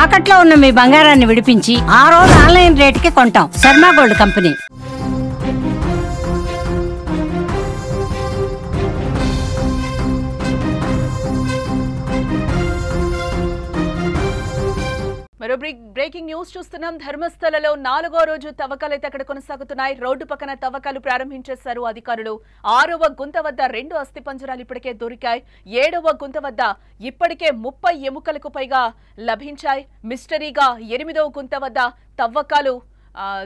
తాకట్లో ఉన్న మీ బంగారాన్ని విడిపించి ఆ రోజు ఆన్లైన్ రేటుకి కొంటాం. Sharma gold company. మరో బ్రేకింగ్ న్యూస్ చూస్తున్నాం. ధర్మస్థలలో 4వ రోజు తవ్వకాలైతే అక్కడ కొనసాగుతున్నాయి. రోడ్డు పక్కన తవ్వకాలు ప్రారంభించేశారు అధికారులు. 6వ గుంత వద్ద 2 అస్థిపంజరాలు ఇప్పటికే దొరికాయి. 7వ గుంత వద్ద ఇప్పటికే 30 ఎముకలకు పైగా లభించాయి. మిస్టరీగా 8వ గుంత వద్ద తవ్వకాలు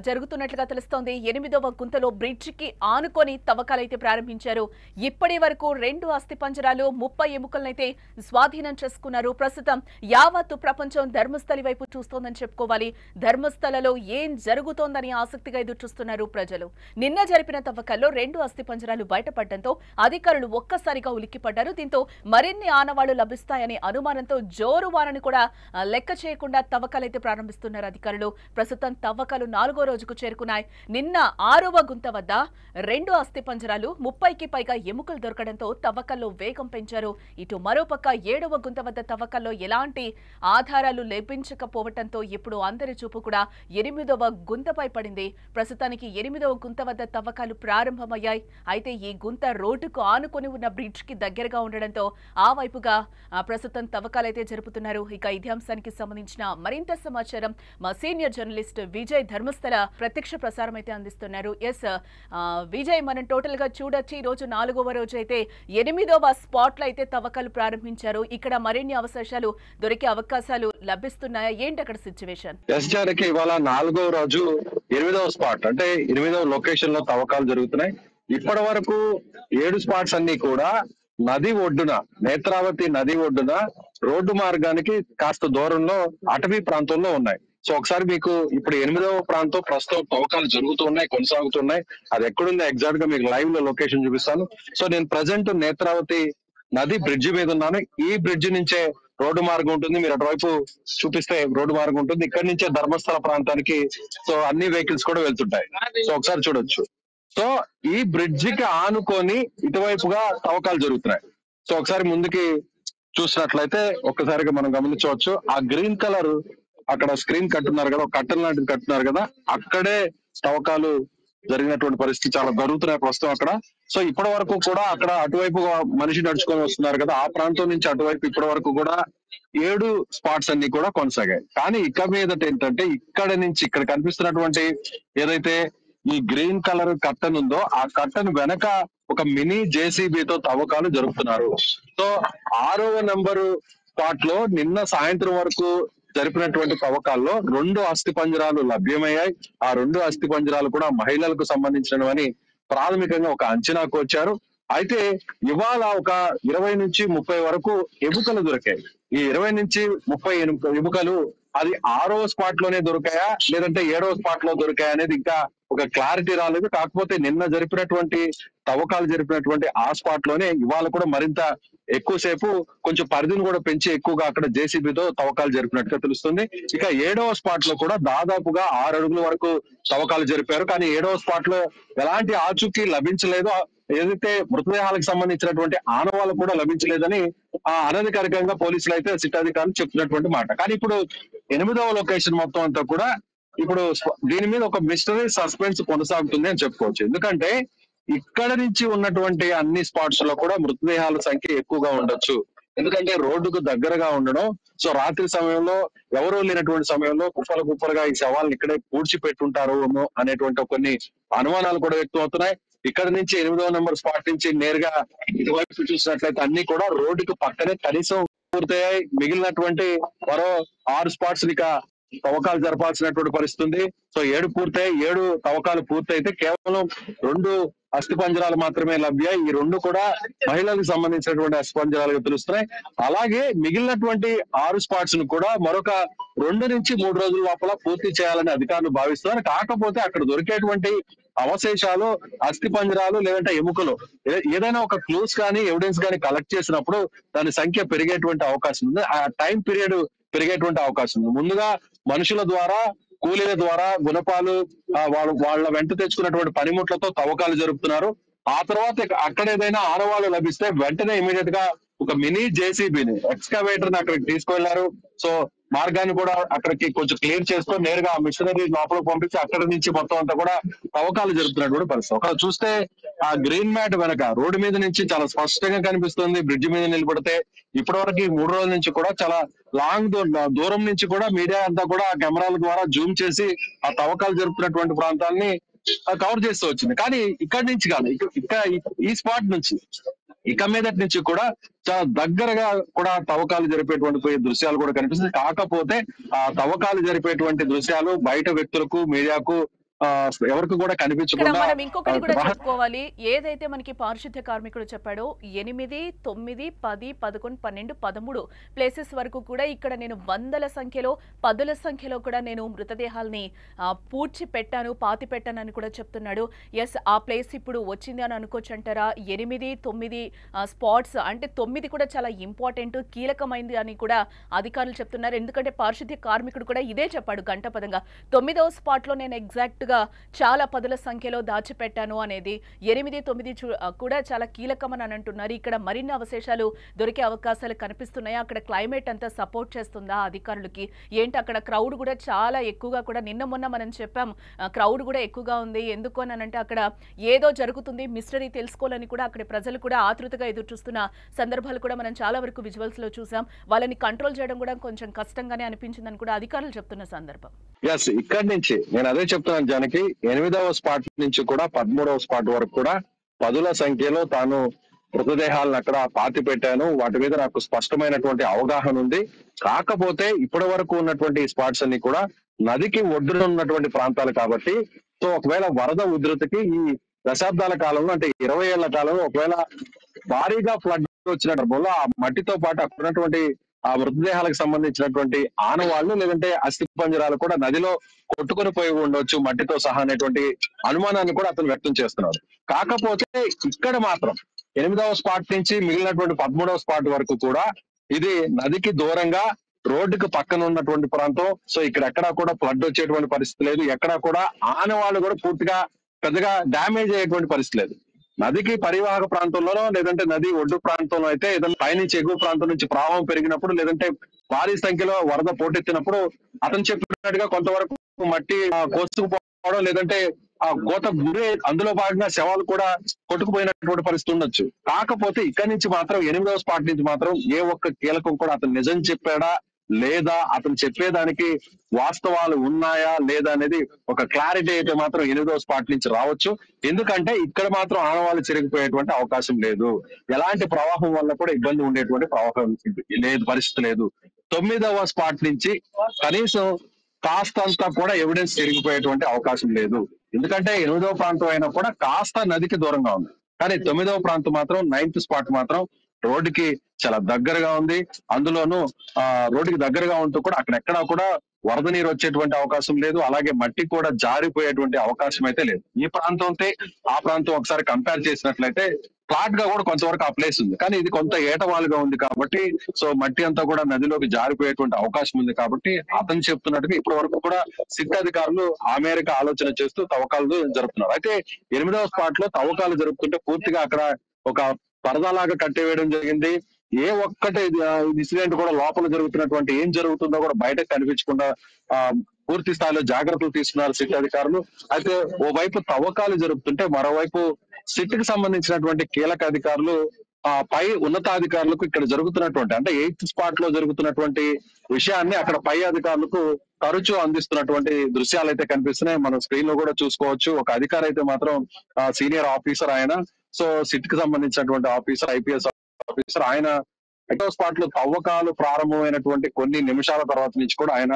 జరుగుతున్నట్లుగా తెలుస్తోంది. 8వ గుంతలో బ్రిడ్జ్ కి ఆనుకొని తవ్వకాలైతే ప్రారంభించారు. ఇప్పటి వరకు 2 అస్థిపంజరాలు 30 ఎముకలనైతే స్వాధీనం చేసుకున్నారు. ప్రస్తుతం యావత్తు ప్రపంచం ధర్మస్థలి వైపు చూస్తోందని చెప్పుకోవాలి. ధర్మస్థలలో ఏం జరుగుతోందని ఆసక్తిగా ఎదురు చూస్తున్నారు ప్రజలు. నిన్న జరిపిన తవ్వకాల్లో 2 అస్థిపంజరాలు బయటపడడంతో అధికారులు ఒక్కసారిగా ఉలిక్కిపడ్డారు. దీంతో మరిన్ని ఆనవాళ్లు లభిస్తాయనే అనుమానంతో జోరు వారని కూడా లెక్క చేయకుండా తవ్వకాలైతే ప్రారంభిస్తున్నారు అధికారులు. ప్రస్తుతం తవ్వకాలు 4వ రోజుకు చేరుకున్నాయి. నిన్న 6వ గుంత వద్ద 2 అస్థిపంజరాలు 30కి పైగా ఎముకలు దొరకడంతో తవ్వకాల్లో వేగం పెంచారు. ఇటు మరోపక్క 7వ గుంత వద్ద తవ్వకాల్లో ఎలాంటి ఆధారాలు లభించకపోవడంతో ఇప్పుడు అందరి చూపు కూడా 8వ గుంతపై పడింది. ప్రస్తుతానికి 8వ గుంత వద్ద తవ్వకాలు ప్రారంభమయ్యాయి. అయితే ఈ గుంత రోడ్డుకు ఆనుకొని ఉన్న బ్రిడ్జ్ కి దగ్గరగా ఉండడంతో ఆ వైపుగా ప్రస్తుతం తవ్వకాలైతే జరుపుతున్నారు. ఇక ఇదే అంశానికి సంబంధించిన మరింత సమాచారం మా సీనియర్ జర్నలిస్ట్ విజయ్ ధర్మస్థల ప్రత్యక్ష ప్రసారం అయితే అందిస్తున్నారు. ఎస్ విజయ్, మనం టోటల్ గా చూడొచ్చు. ఈ రోజు 4వ రోజు అయితే 8వ స్పాట్ లో అయితే తవ్వకాలు ప్రారంభించారు. ఇక్కడ మరిన్ని అవకాశాలు దొరికే అవకాశాలు లభిస్తున్నాయా? ఏంటి అక్కడ సిచ్యువేషన్? ఇవాళ 4వ రోజు 8వ స్పాట్ అంటే 8వ లొకేషన్ లో తవ్వకాలు జరుగుతున్నాయి. ఇప్పటి వరకు 7 స్పాట్స్ అన్ని కూడా నది ఒడ్డున, నేత్రావతి నది ఒడ్డున రోడ్డు మార్గానికి కాస్త దూరంలో అటవీ ప్రాంతంలో ఉన్నాయి. సో ఒకసారి మీకు ఇప్పుడు 8వ ప్రాంతం ప్రస్తుతం తవ్వకాలు జరుగుతున్నాయి, కొనసాగుతున్నాయి. అది ఎక్కడుందో ఎగ్జాక్ట్ గా మీకు లైవ్ లో లొకేషన్ చూపిస్తాను. సో నేను ప్రజెంట్ నేత్రావతి నది బ్రిడ్జి మీద ఉన్నాను. ఈ బ్రిడ్జి నుంచే రోడ్డు మార్గం ఉంటుంది. మీరు అటువైపు చూపిస్తే రోడ్డు మార్గం ఉంటుంది. ఇక్కడి నుంచే ధర్మస్థల ప్రాంతానికి సో అన్ని వెహికల్స్ కూడా వెళ్తుంటాయి. సో ఒకసారి చూడొచ్చు. సో ఈ బ్రిడ్జికి ఆనుకొని ఇటువైపుగా తవ్వకాలు జరుగుతున్నాయి. సో ఒకసారి ముందుకి చూసినట్లయితే ఒక్కసారిగా మనం గమనించవచ్చు. ఆ గ్రీన్ కలర్ అక్కడ స్క్రీన్ కట్టున్నారు కదా, కట్టెల లాంటిది కట్టున్నారు కదా, అక్కడే తవ్వకాలు జరిగినటువంటి పరిస్థితి చాలా జరుగుతున్నాయి ప్రస్తుతం అక్కడ. సో ఇప్పటి వరకు కూడా అక్కడ అటువైపు మనిషి నడుచుకొని వస్తున్నారు కదా, ఆ ప్రాంతం నుంచి అటువైపు ఇప్పటి వరకు కూడా 7 స్పాట్స్ అన్ని కూడా కొనసాగాయి. కానీ ఇక మీదట ఏంటంటే ఇక్కడ నుంచి ఇక్కడ కనిపిస్తున్నటువంటి ఏదైతే ఈ గ్రీన్ కలర్ కట్టన్ ఉందో ఆ కట్టన్ వెనక ఒక మినీ జేసీబీతో తవ్వకాలు జరుపుతున్నారు. సో 6వ నెంబరు స్పాట్ లో నిన్న సాయంత్రం వరకు జరిపినటువంటి తవ్వకాల్లో 2 అస్థిపంజరాలు లభ్యమయ్యాయి. ఆ 2 అస్థిపంజరాలు కూడా మహిళలకు సంబంధించినవని ప్రాథమికంగా ఒక అంచనాకు వచ్చారు. అయితే ఇవాళ ఒక 20 నుంచి 30 వరకు ఎముకలు దొరికాయి. ఈ 20 నుంచి 30 ఎముకలు అది 6వ స్పాట్ లోనే దొరికాయా లేదంటే 7వ స్పాట్ లో దొరికాయా అనేది ఇంకా ఒక క్లారిటీ రాలేదు. కాకపోతే నిన్న జరిపినటువంటి తవ్వకాలు జరిపినటువంటి ఆ స్పాట్ లోనే ఇవాళ కూడా మరింత ఎక్కువసేపు కొంచెం పరిధిని కూడా పెంచి ఎక్కువగా అక్కడ జేసీబీతో తవ్వకాలు జరిపినట్టుగా తెలుస్తుంది. ఇక 7వ స్పాట్ లో కూడా దాదాపుగా 6 అడుగుల వరకు తవ్వకాలు జరిపారు. కానీ 7వ స్పాట్ లో ఎలాంటి ఆచూకీ లభించలేదు. ఏదైతే మృతదేహాలకు సంబంధించినటువంటి ఆనవాళ్ళు కూడా లభించలేదని అనధికారికంగా పోలీసులు అయితే సిట్ అధికారులు చెప్తున్నటువంటి మాట. కానీ ఇప్పుడు 8వ లొకేషన్ మొత్తం అంతా కూడా ఇప్పుడు దీని మీద ఒక మిస్టరీ సస్పెన్స్ కొనసాగుతుంది అని చెప్పుకోవచ్చు. ఎందుకంటే ఇక్కడ నుంచి ఉన్నటువంటి అన్ని స్పాట్స్ లో కూడా మృతదేహాల సంఖ్య ఎక్కువగా ఉండొచ్చు. ఎందుకంటే రోడ్డుకు దగ్గరగా ఉండడం, సో రాత్రి సమయంలో ఎవరూ లేనటువంటి సమయంలో కుప్పలుగా ఈ శవాలను ఇక్కడే పూడ్చిపెట్టుంటారు అనేటువంటి కొన్ని అనుమానాలు కూడా వ్యక్తం అవుతున్నాయి. ఇక్కడ నుంచి 8వ నెంబర్ స్పాట్ నుంచి నేరుగా ఇటువైపు చూసినట్లయితే అన్ని కూడా రోడ్డుకు పక్కనే కనీసం పూర్తయ్యాయి. మిగిలినటువంటి మరో 6 స్పాట్స్ ఇక తవ్వకాలు జరపాల్సినటువంటి పరిస్థితి ఉంది. సో 7 పూర్తయి 7 తవ్వకాలు పూర్తయితే కేవలం 2 అస్థిపంజరాలు మాత్రమే లభ్యాయి. ఈ 2 కూడా మహిళలకు సంబంధించినటువంటి అస్థిపంజరాలుగా తెలుస్తున్నాయి. అలాగే మిగిలినటువంటి 6 స్పాట్స్ ను కూడా మరొక 2 నుంచి 3 రోజుల లోపల పూర్తి చేయాలని అధికారులు భావిస్తున్నారు. కాకపోతే అక్కడ దొరికేటువంటి అవశేషాలు, అస్థిపంజరాలు లేదంటే ఎముకలు ఏదైనా ఒక క్లూస్ కానీ ఎవిడెన్స్ కానీ కలెక్ట్ చేసినప్పుడు దాని సంఖ్య పెరిగేటువంటి అవకాశం ఉంది. ఆ టైం పీరియడ్ పెరిగేటువంటి అవకాశం ఉంది. ముందుగా మనుషుల ద్వారా, కూలీల ద్వారా, గుణపాలు వాళ్ళ వెంట తెచ్చుకున్నటువంటి పనిముట్లతో తవ్వకాలు జరుపుతున్నారు. ఆ తర్వాత అక్కడ ఏదైనా ఆనవాళ్లు లభిస్తే వెంటనే ఇమీడియట్ గా ఒక మినీ జేసీబీని, ఎక్స్కవేటర్ ని అక్కడికి తీసుకువెళ్లారు. సో మార్గాన్ని కూడా అక్కడికి కొంచెం క్లియర్ చేస్తూ నేరుగా ఆ మిషనరీ లోపలికి పంపించి అక్కడి నుంచి మొత్తం అంతా కూడా తవ్వకాలు జరుపుతున్నటువంటి పరిస్థితి. ఒక చూస్తే ఆ గ్రీన్ మ్యాట్ వెనక రోడ్డు మీద నుంచి చాలా స్పష్టంగా కనిపిస్తుంది. బ్రిడ్జ్ మీద నిలబడితే ఇప్పటి వరకు 3 రోజుల నుంచి కూడా చాలా లాంగ్ దూరం నుంచి కూడా మీడియా అంతా కూడా ఆ కెమెరాల ద్వారా జూమ్ చేసి ఆ తవ్వకాలు జరుపుతున్నటువంటి ప్రాంతాన్ని కవర్ చేస్తూ వచ్చింది. కానీ ఇక్కడి నుంచి కాదు, ఈ స్పాట్ నుంచి ఇక మీదటి నుంచి కూడా చాలా దగ్గరగా కూడా తవ్వకాలు జరిపేటువంటి దృశ్యాలు కూడా కనిపిస్తుంది. కాకపోతే ఆ తవ్వకాలు జరిపేటువంటి దృశ్యాలు బయట వ్యక్తులకు, మీడియాకు ఎవరికి కూడా ఇక్కడ కనిపించకుండా మనం ఇంకొకటి కూడా చెప్పుకోవాలి. ఏదైతే మనకి పారిశుద్ధ్య కార్మికుడు చెప్పాడో 8, 9, 10, 11, 12, 13 ప్లేసెస్ వరకు కూడా ఇక్కడ నేను వందల సంఖ్యలో, పదుల సంఖ్యలో కూడా నేను మృతదేహాల్ని పూడ్చి పెట్టాను, పాతి పెట్టానని కూడా చెప్తున్నాడు. ఎస్, ఆ ప్లేస్ ఇప్పుడు వచ్చింది అని అనుకోవచ్చు అంటారా? 8, 9 స్పాట్స్ అంటే 9 కూడా చాలా ఇంపార్టెంట్, కీలకమైంది అని కూడా అధికారులు చెప్తున్నారు. ఎందుకంటే పారిశుద్ధ్య కార్మికుడు కూడా ఇదే చెప్పాడు గంటపదంగా. 9వ స్పాట్ లో నేను ఎగ్జాక్ట్ గా చాలా పదుల సంఖ్యలో దాచిపెట్టాను అనేది. 8, 9 కూడా చాలా కీలకమని అని అంటున్నారు. ఇక్కడ మరిన్ని అవశేషాలు దొరికే అవకాశాలు కనిపిస్తున్నాయి. అక్కడ క్లైమేట్ అంతా సపోర్ట్ చేస్తుందా అధికారులకి? ఏంటి అక్కడ క్రౌడ్ కూడా చాలా ఎక్కువగా కూడా మొన్న మనం చెప్పాం, క్రౌడ్ కూడా ఎక్కువగా ఉంది. ఎందుకు అని అంటే అక్కడ ఏదో జరుగుతుంది, మిస్టరీ తెలుసుకోవాలని కూడా అక్కడ ప్రజలు కూడా ఆతృతగా ఎదురు చూస్తున్న సందర్భాలు కూడా మనం చాలా వరకు విజువల్స్ లో చూసాం. వాళ్ళని కంట్రోల్ చేయడం కూడా కొంచెం కష్టంగానే అనిపించిందని కూడా అధికారులు చెప్తున్న సందర్భం. ఇక్కడి నుంచి నేను అదే చెప్తున్నాను జానకి, 8వ స్పాట్ నుంచి కూడా 13వ స్పాట్ వరకు కూడా పదుల సంఖ్యలో తాను మృతదేహాలను అక్కడ పాతి పెట్టాను. వాటి మీద నాకు స్పష్టమైనటువంటి అవగాహన ఉంది. కాకపోతే ఇప్పటి వరకు ఉన్నటువంటి స్పాట్స్ అన్ని కూడా నదికి ఒడ్డున ఉన్నటువంటి ప్రాంతాలు కాబట్టి, సో ఒకవేళ వరద ఉధృతికి ఈ దశాబ్దాల కాలంలో అంటే 20 ఏళ్ల కాలంలో ఒకవేళ భారీగా ఫ్లడ్ వచ్చిన సందర్భంలో ఆ మట్టితో పాటు అక్కడ ఉన్నటువంటి ఆ మృతదేహాలకు సంబంధించినటువంటి ఆనవాళ్లు లేదంటే అస్థి పంజరాలు కూడా నదిలో కొట్టుకొని పోయి ఉండొచ్చు మట్టితో సహా అనేటువంటి అనుమానాన్ని కూడా అతను వ్యక్తం చేస్తున్నారు. కాకపోతే ఇక్కడ మాత్రం 8వ స్పాట్ నుంచి మిగిలినటువంటి 13వ స్పాట్ వరకు కూడా ఇది నదికి దూరంగా రోడ్డుకు పక్కన ఉన్నటువంటి ప్రాంతం. సో ఇక్కడ ఎక్కడా కూడా ఫ్లడ్ వచ్చేటువంటి పరిస్థితి లేదు. ఎక్కడా కూడా ఆనవాళ్లు కూడా పూర్తిగా పెద్దగా డ్యామేజ్ అయ్యేటువంటి పరిస్థితి లేదు. నదికి పరివాహక ప్రాంతంలోనో లేదంటే నది ఒడ్డు ప్రాంతంలో అయితే ఏదైనా పైనుంచి ఎగువ ప్రాంతం నుంచి ప్రవాహం పెరిగినప్పుడు లేదంటే భారీ సంఖ్యలో వరద పోటెత్తినప్పుడు అతను చెప్పినట్టుగా కొంతవరకు మట్టి కోసుకుపోవడం లేదంటే ఆ కోత గురి అందులో భాగంగా శవాలు కూడా కొట్టుకుపోయినటువంటి పరిస్థితి ఉండొచ్చు. కాకపోతే ఇక్కడి నుంచి మాత్రం 8వ స్పాట్ నుంచి మాత్రం ఏ ఒక్క కీలకం కూడా అతను నిజం చెప్పాడా లేదా, అతను చెప్పేదానికి వాస్తవాలు ఉన్నాయా లేదా అనేది ఒక క్లారిటీ అయితే మాత్రం 8వ స్పాట్ నుంచి రావచ్చు. ఎందుకంటే ఇక్కడ మాత్రం ఆనవాళ్ళు చెరిగిపోయేటువంటి అవకాశం లేదు. ఎలాంటి ప్రవాహం వల్ల కూడా ఇబ్బంది ఉండేటువంటి ప్రవాహం లేదు, పరిస్థితి లేదు. 9వ స్పాట్ నుంచి కనీసం కాస్తంతా కూడా ఎవిడెన్స్ చెరిగిపోయేటువంటి అవకాశం లేదు. ఎందుకంటే 8వ ప్రాంతం అయినా కూడా కాస్త నదికి దూరంగా ఉంది. కానీ 9వ ప్రాంతం మాత్రం 9th స్పాట్ మాత్రం రోడ్డుకి చాలా దగ్గరగా ఉంది. అందులోనూ రోడ్డుకి దగ్గరగా ఉంటూ కూడా అక్కడెక్కడా కూడా వరద నీరు వచ్చేటువంటి అవకాశం లేదు. అలాగే మట్టి కూడా జారిపోయేటువంటి అవకాశం అయితే లేదు. ఈ ప్రాంతంతో ఆ ప్రాంతం ఒకసారి కంపేర్ చేసినట్లయితే ఫ్లాట్ గా కూడా కొంతవరకు ఆ ప్లేస్ ఉంది. కానీ ఇది కొంత ఏటవాలుగా ఉంది కాబట్టి సో మట్టి అంతా కూడా నదిలోకి జారిపోయేటువంటి అవకాశం ఉంది. కాబట్టి అతను చెప్తున్నట్టుగా ఇప్పటి వరకు కూడా సిట్ అధికారులు ఆ మేరకు ఆలోచన చేస్తూ తవ్వకాలు జరుపుతున్నారు. అయితే 8వ స్పాట్ లో తవ్వకాలు జరుపుతుంటే పూర్తిగా అక్కడ ఒక పరదాలాగా కట్టివేయడం జరిగింది. ఏ ఒక్కటి ఇన్సిడెంట్ కూడా లోపల జరుగుతున్నటువంటి ఏం జరుగుతుందో కూడా బయటకు కనిపించకుండా పూర్తి స్థాయిలో జాగ్రత్తలు తీసుకున్నారు సిట్ అధికారులు. అయితే ఓవైపు తవ్వకాలు జరుపుతుంటే మరోవైపు సిట్ కి సంబంధించినటువంటి కీలక అధికారులు పై ఉన్నతాధికారులకు ఇక్కడ జరుగుతున్నటువంటి అంటే 8th స్పాట్ లో జరుగుతున్నటువంటి విషయాన్ని అక్కడ పై అధికారులకు తరచూ అందిస్తున్నటువంటి దృశ్యాలు అయితే కనిపిస్తున్నాయి. మనం స్క్రీన్ లో కూడా చూసుకోవచ్చు. ఒక అధికారి అయితే మాత్రం సీనియర్ ఆఫీసర్ ఆయన, సో సిట్ కి సంబంధించినటువంటి ఆఫీసర్, ఐపీఎస్ ఆఫీసర్ ఆయన 8వ స్పాట్ లో తవ్వకాలు ప్రారంభమైనటువంటి కొన్ని నిమిషాల తర్వాత నుంచి కూడా ఆయన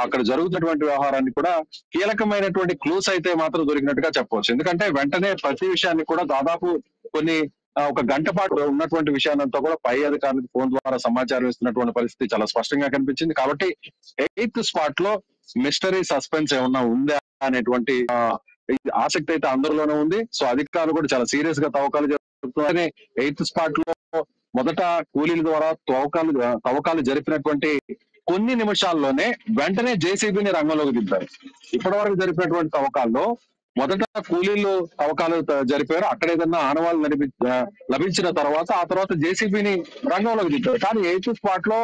అక్కడ జరుగుతున్నటువంటి వ్యవహారాన్ని కూడా కీలకమైనటువంటి క్లూస్ అయితే మాత్రం దొరికినట్టుగా చెప్పవచ్చు. ఎందుకంటే వెంటనే ప్రతి విషయాన్ని కూడా దాదాపు కొన్ని ఒక గంట పాటు ఉన్నటువంటి విషయాన్నంతా కూడా పై అధికారులకు ఫోన్ ద్వారా సమాచారం ఇస్తున్నటువంటి పరిస్థితి చాలా స్పష్టంగా కనిపించింది. కాబట్టి 8th స్పాట్ లో మిస్టరీ సస్పెన్స్ ఏమన్నా ఉందా అనేటువంటి ఆసక్తి అయితే అందరిలోనే ఉంది. సో అధికారులు కూడా చాలా సీరియస్ గా తవ్వకాలు జరుగుతున్నాయి. 8th స్పాట్ లో మొదట కూలీల ద్వారా తవ్వకాలు జరిపినటువంటి కొన్ని నిమిషాల్లోనే వెంటనే జేసీబీని రంగంలోకి దింపారు. ఇప్పటి వరకు జరిపినటువంటి తవ్వకాల్లో మొదట కూలీలు తవ్వకాలు జరిపారు. అక్కడ ఏదన్నా ఆనవాళ్ళు లభించిన తర్వాత ఆ తర్వాత జేసీబీని రంగంలోకి దింపారు. కానీ 8th స్పాట్ లో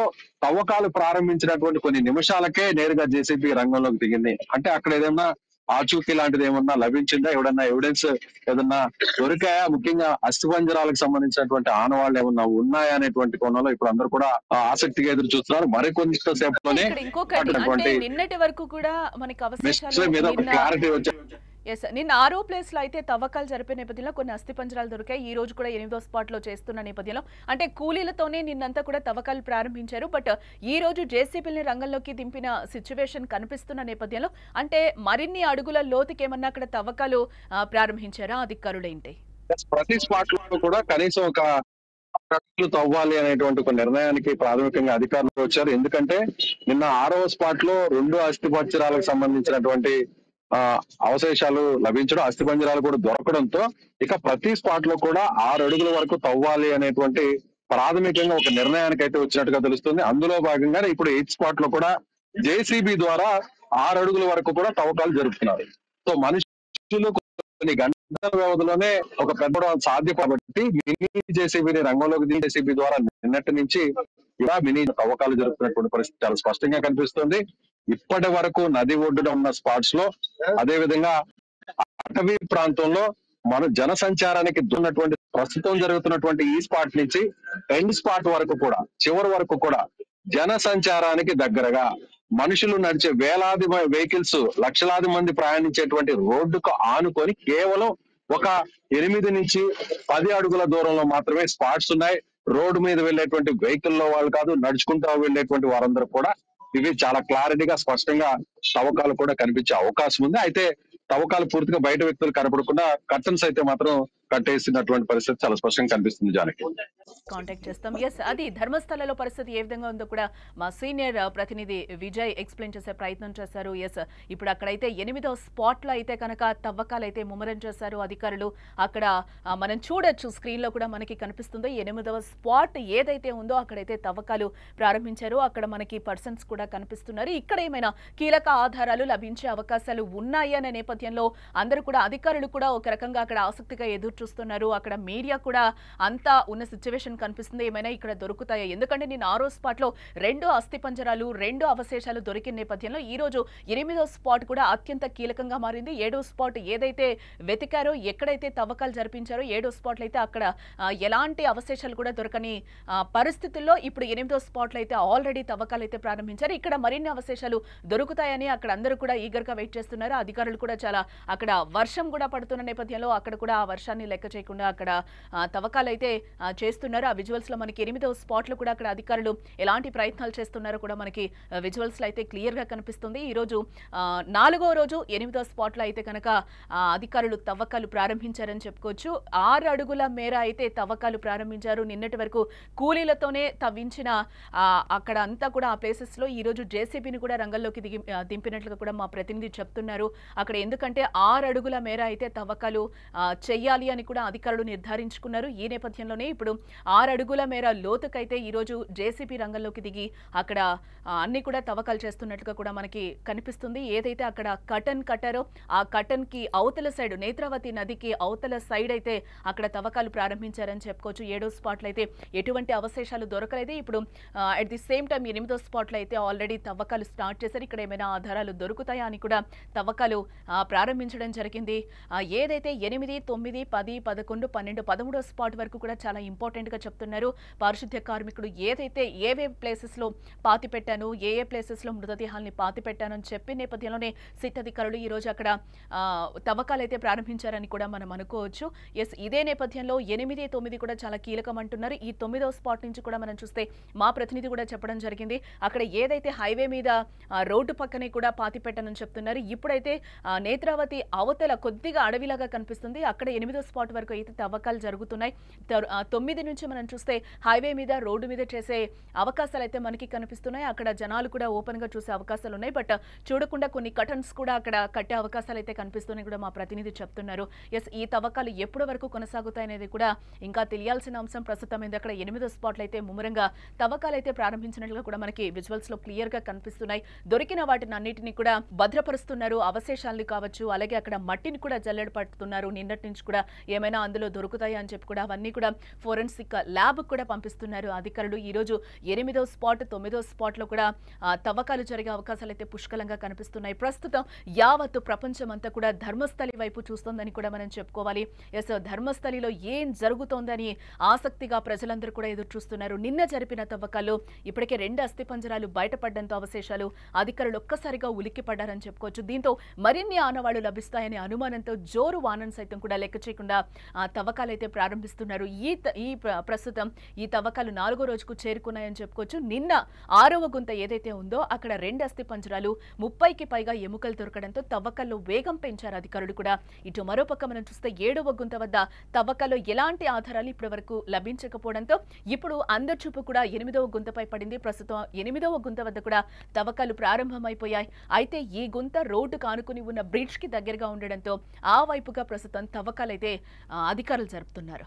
తవ్వకాలు ప్రారంభించినటువంటి కొన్ని నిమిషాలకే నేరుగా జేసీబీ రంగంలోకి దిగింది. అంటే అక్కడ ఏదైనా ఆచూకీ లాంటిది ఏమన్నా లభించిందా, ఎవడన్నా ఎవిడెన్స్ ఏదన్నా దొరికాయా, ముఖ్యంగా అస్థిపంజరాలకు సంబంధించినటువంటి ఆనవాళ్ళు ఏమన్నా ఉన్నాయా అనేటువంటి కోణంలో ఇప్పుడు అందరూ కూడా ఆసక్తిగా ఎదురు చూస్తున్నారు. మరికొంత సేపట్లోనే నిన్నటి వరకు కూడా మనకి అవశేషాలు మీద ఒక క్లారిటీ వచ్చే నిన్న 6వ ప్లేస్ లో అయితే తవ్వకాలు జరిపే నేపథ్యంలో కొన్ని అస్థిపంజరాలు దొరికాయి. ఈ రోజు కూడా 8వ స్పాట్ లో చేస్తున్న నేపథ్యంలో అంటే కూలీలతోనే నిన్నంతా కూడా తవ్వకాలు ప్రారంభించారు. బట్ ఈ రోజు జేసీబీని రంగంలోకి దింపిన సిచ్యువేషన్ కనిపిస్తున్న నేపథ్యంలో అంటే మరిన్ని అడుగుల లోతుకి ఏమన్నా అక్కడ తవ్వకాలు ప్రారంభించారా అధికారులేంటి? ప్రతి స్పాట్ లో కూడా కనీసం ఒక తవ్వాలి అనేటువంటి ఒక నిర్ణయానికి ప్రాథమికంగా అధికారులు వచ్చారు. ఎందుకంటే నిన్న 6వ స్పాట్ లో 2 అస్థిపంజరాలకు సంబంధించినటువంటి అవశేషాలు లభించడం, అస్థిపంజరాలు కూడా దొరకడంతో ఇక ప్రతి స్పాట్ లో కూడా 6 అడుగుల వరకు తవ్వాలి అనేటువంటి ప్రాథమికంగా ఒక నిర్ణయానికి అయితే వచ్చినట్టుగా తెలుస్తుంది. అందులో భాగంగానే ఇప్పుడు 8th స్పాట్ లో కూడా జేసీబీ ద్వారా 6 అడుగుల వరకు కూడా తవ్వకాలు జరుపుతున్నారు. సో మనుషులు కొన్ని గంటల వ్యవధిలోనే ఒక పెద్ద సాధ్యం కాబట్టి మినీ జేసీబీని రంగంలోకి జేసీబీ ద్వారా నిన్నటి నుంచి ఇలా మినీ తవ్వకాలు జరుపుతున్నటువంటి పరిస్థితి చాలా స్పష్టంగా కనిపిస్తుంది. ఇప్పటి వరకు నది ఒడ్డున ఉన్న స్పాట్స్ లో, అదే విధంగా అటవీ ప్రాంతంలో మన జన సంచారానికి దున్నటువంటి ప్రస్తుతం జరుగుతున్నటువంటి ఈ స్పాట్ నుంచి ఎండ్ స్పాట్ వరకు కూడా, చివరి వరకు కూడా జన సంచారానికి దగ్గరగా మనుషులు నడిచే వేలాది వెహికల్స్, లక్షలాది మంది ప్రయాణించేటువంటి రోడ్డుకు ఆనుకొని కేవలం ఒక 8 నుంచి 10 అడుగుల దూరంలో మాత్రమే స్పాట్స్ ఉన్నాయి. రోడ్డు మీద వెళ్లేటువంటి వెహికల్లో వాళ్ళు కాదు, నడుచుకుంటూ వెళ్లేటువంటి వారందరూ కూడా ఇవి చాలా క్లారిటీగా స్పష్టంగా తవ్వకాలు కూడా కనిపించే అవకాశం ఉంది. అయితే తవ్వకాలు పూర్తిగా బయట వ్యక్తులు కనపడకుండా కర్టన్స్ అయితే మాత్రం కట్టేసినటువంటి పరిస్థితి చాలా స్పష్టంగా కనిపిస్తుంది. జానకి కాంటాక్ట్ చేస్తాం. ఎస్, అది ధర్మస్థలలో పరిస్థితి ఏ విధంగా ఉందో కూడా మా సీనియర్ ప్రతినిధి విజయ్ ఎక్స్ప్లెయిన్ చేసే ప్రయత్నం చేశారు. ఎస్, ఇప్పుడు అక్కడైతే 8వ స్పాట్ లో అయితే కనుక తవ్వకాలు అయితే ముమ్మరం చేశారు అధికారులు. అక్కడ మనం చూడొచ్చు, స్క్రీన్ లో కూడా మనకి కనిపిస్తుంది 8వ స్పాట్ ఏదైతే ఉందో అక్కడైతే తవ్వకాలు ప్రారంభించారు. అక్కడ మనకి పర్సన్స్ కూడా కనిపిస్తున్నారు. ఇక్కడ ఏమైనా కీలక ఆధారాలు లభించే అవకాశాలు ఉన్నాయి అనే నేపథ్యంలో అందరూ కూడా అధికారులు కూడా ఒక రకంగా అక్కడ ఆసక్తిగా ఎదురు చూస్తున్నారు. అక్కడ మీడియా కూడా అంతా ఉన్న సిచ్యువేషన్ కనిపిస్తుంది. ఏమైనా ఇక్కడ దొరుకుతాయా? ఎందుకంటే నేను 6వ స్పాట్ లో 2 అస్థిపంజరాలు, 2 అవశేషాలు దొరికిన నేపథ్యంలో ఈ రోజు 8వ స్పాట్ కూడా అత్యంత కీలకంగా మారింది. 7వ స్పాట్ ఏదైతే వెతికారో, ఎక్కడైతే తవ్వకాలు జరిపించారో 7వ స్పాట్ లో అయితే అక్కడ ఎలాంటి అవశేషాలు కూడా దొరకని పరిస్థితుల్లో ఇప్పుడు 8వ స్పాట్ లో అయితే ఆల్రెడీ తవ్వకాలు అయితే ప్రారంభించారు. ఇక్కడ మరిన్ని అవశేషాలు దొరుకుతాయని అక్కడ అందరూ కూడా ఈగర్ గా వెయిట్ చేస్తున్నారు. అధికారులు కూడా చాలా అక్కడ వర్షం కూడా పడుతున్న నేపథ్యంలో అక్కడ కూడా ఆ వర్షాన్ని లెక్క చేయకుండా అక్కడ తవ్వకాలు అయితే చేస్తున్నారు. ఆ విజువల్స్ లో మనకి 8వ స్పాట్ లో కూడా అక్కడ అధికారులు ఎలాంటి ప్రయత్నాలు చేస్తున్నారో కూడా మనకి విజువల్స్ లో అయితే క్లియర్ గా కనిపిస్తుంది. ఈ రోజు 4వ రోజు 8వ స్పాట్ లో అయితే కనుక అధికారులు తవ్వకాలు ప్రారంభించారని చెప్పుకోవచ్చు. 6 అడుగుల మేర అయితే తవ్వకాలు ప్రారంభించారు. నిన్నటి వరకు కూలీలతోనే తవ్వించిన అక్కడ అంతా కూడా ఆ ప్లేసెస్ లో ఈ రోజు జేసీబీని కూడా రంగంలోకి దింపినట్లుగా కూడా మా ప్రతినిధి చెప్తున్నారు. అక్కడ ఎందుకంటే 6 అడుగుల మేర అయితే తవ్వకాలు చెయ్యాలి అని కూడా అధికారులు నిర్ధారించుకున్నారు. ఈ నేపథ్యంలోనే ఇప్పుడు 6 అడుగుల మేర లోతుకైతే ఈ రోజు జేసీబీ రంగంలోకి దిగి అక్కడ అన్ని కూడా తవ్వకాలు చేస్తున్నట్లుగా కూడా మనకి కనిపిస్తుంది. ఏదైతే అక్కడ కటన్ కట్టారో ఆ కటన్ కి అవతల సైడ్, నేత్రావతి నదికి అవతల సైడ్ అయితే అక్కడ తవ్వకాలు ప్రారంభించారని చెప్పుకోవచ్చు. 7వ స్పాట్ లో అయితే ఎటువంటి అవశేషాలు దొరకలేదు. ఇప్పుడు అట్ ది సేమ్ టైం 8వ స్పాట్ లో అయితే ఆల్రెడీ తవ్వకాలు స్టార్ట్ చేశారు. ఇక్కడ ఏమైనా ఆధారాలు దొరుకుతాయా అని కూడా తవ్వకాలు ప్రారంభించడం జరిగింది. ఏదైతే 8, 9, 10, 11, 12, 13వ స్పాట్ వరకు కూడా చాలా ఇంపార్టెంట్ గా చెప్తున్నారు. పారిశుద్ధ్య కార్మికుడు ఏదైతే ఏవే ప్లేసెస్ లో పాతి పెట్టాను, ఏ ప్లేసెస్ లో మృతదేహాల్ని పాతి పెట్టాను అని చెప్పిన నేపథ్యంలోనే సిట్ అధికారులు ఈ రోజు అక్కడ తవ్వకాలు అయితే ప్రారంభించారని కూడా మనం అనుకోవచ్చు. ఎస్, ఇదే నేపథ్యంలో 8, 9 కూడా చాలా కీలకం అంటున్నారు. ఈ 9వ స్పాట్ నుంచి కూడా మనం చూస్తే మా ప్రతినిధి కూడా చెప్పడం జరిగింది. అక్కడ ఏదైతే హైవే మీద రోడ్డు పక్కనే కూడా పాతి పెట్టానని చెప్తున్నారు. ఇప్పుడైతే నేత్రావతి అవతల కొద్దిగా అడవిలాగా కనిపిస్తుంది. అక్కడ 8వ స్పాట్ వరకు అయితే తవ్వకాలు జరుగుతున్నాయి. 9 నుంచి మనం చూస్తే హైవే మీద రోడ్డు మీద చేసే అవకాశాలు అయితే మనకి కనిపిస్తున్నాయి. అక్కడ జనాలు కూడా ఓపెన్ గా చూసే అవకాశాలు ఉన్నాయి. బట్ చూడకుండా కొన్ని కటన్స్ కూడా అక్కడ కట్టే అవకాశాలు అయితే కనిపిస్తున్నాయి కూడా మా ప్రతినిధి చెప్తున్నారు. ఎస్, ఈ తవ్వకాలు ఎప్పటి వరకు కొనసాగుతాయి అనేది కూడా ఇంకా తెలియాల్సిన అంశం. ప్రస్తుతం అక్కడ 8వ స్పాట్లు అయితే ముమ్మరంగా తవ్వకాలు అయితే ప్రారంభించినట్లుగా కూడా మనకి విజువల్స్ లో క్లియర్ గా కనిపిస్తున్నాయి. దొరికిన వాటిని అన్నిటిని కూడా భద్రపరుస్తున్నారు. అవశేషాలు కావచ్చు, అలాగే అక్కడ మట్టిని కూడా జల్లెడ పడుతున్నారు. నిన్నటి నుంచి కూడా ఏమైనా అందులో దొరుకుతాయి అని చెప్పి కూడా అవన్నీ కూడా ఫోరెన్సిక్ ల్యాబ్ కూడా పంపిస్తున్నారు అధికారులు. ఈ రోజు 8వ స్పాట్ 9వ స్పాట్ లో కూడా తవ్వకాలు జరిగే అవకాశాలు అయితే పుష్కలంగా కనిపిస్తున్నాయి. ప్రస్తుతం యావత్తు ప్రపంచం అంతా కూడా ధర్మస్థలి వైపు చూస్తోందని కూడా మనం చెప్పుకోవాలి. ఎస్, ధర్మస్థలిలో ఏం జరుగుతోందని ఆసక్తిగా ప్రజలందరూ కూడా ఎదురు చూస్తున్నారు. నిన్న జరిపిన తవ్వకాల్లో ఇప్పటికే 2 అస్థిపంజరాలు బయటపడడంతో అవశేషాలు అధికారులు ఒక్కసారిగా ఉలిక్కిపడ్డారని చెప్పుకోవచ్చు. దీంతో మరిన్ని ఆనవాళ్లు లభిస్తాయనే అనుమానంతో జోరు వానను సైతం కూడా లెక్క చేయకుండా తవ్వకాలు అయితే ప్రారంభిస్తున్నారు. ప్రస్తుతం ఈ తవ్వకాలు 4వ రోజుకు చేరుకున్నాయని చెప్పుకోవచ్చు. నిన్న 6వ గుంత ఏదైతే ఉందో అక్కడ 2 అస్థిపంజరాలు 30కి పైగా ఎముకలు దొరకడంతో తవ్వకాల్లో వేగం పెంచారు అధికారులు కూడా. ఇటు మరోపక్క మనం చూస్తే 7వ గుంత వద్ద తవ్వకాల్లో ఎలాంటి ఆధారాలు ఇప్పటి వరకు లభించకపోవడంతో ఇప్పుడు అందరి చూపు కూడా 8వ గుంతపై పడింది. ప్రస్తుతం 8వ గుంత వద్ద కూడా తవ్వకాలు ప్రారంభమైపోయాయి. అయితే ఈ గుంత రోడ్డుకు ఆనుకుని ఉన్న బ్రిడ్జ్ కి దగ్గరగా ఉండడంతో ఆ వైపుగా ప్రస్తుతం తవ్వకాలైతే అధికారులు జరుపుతున్నారు.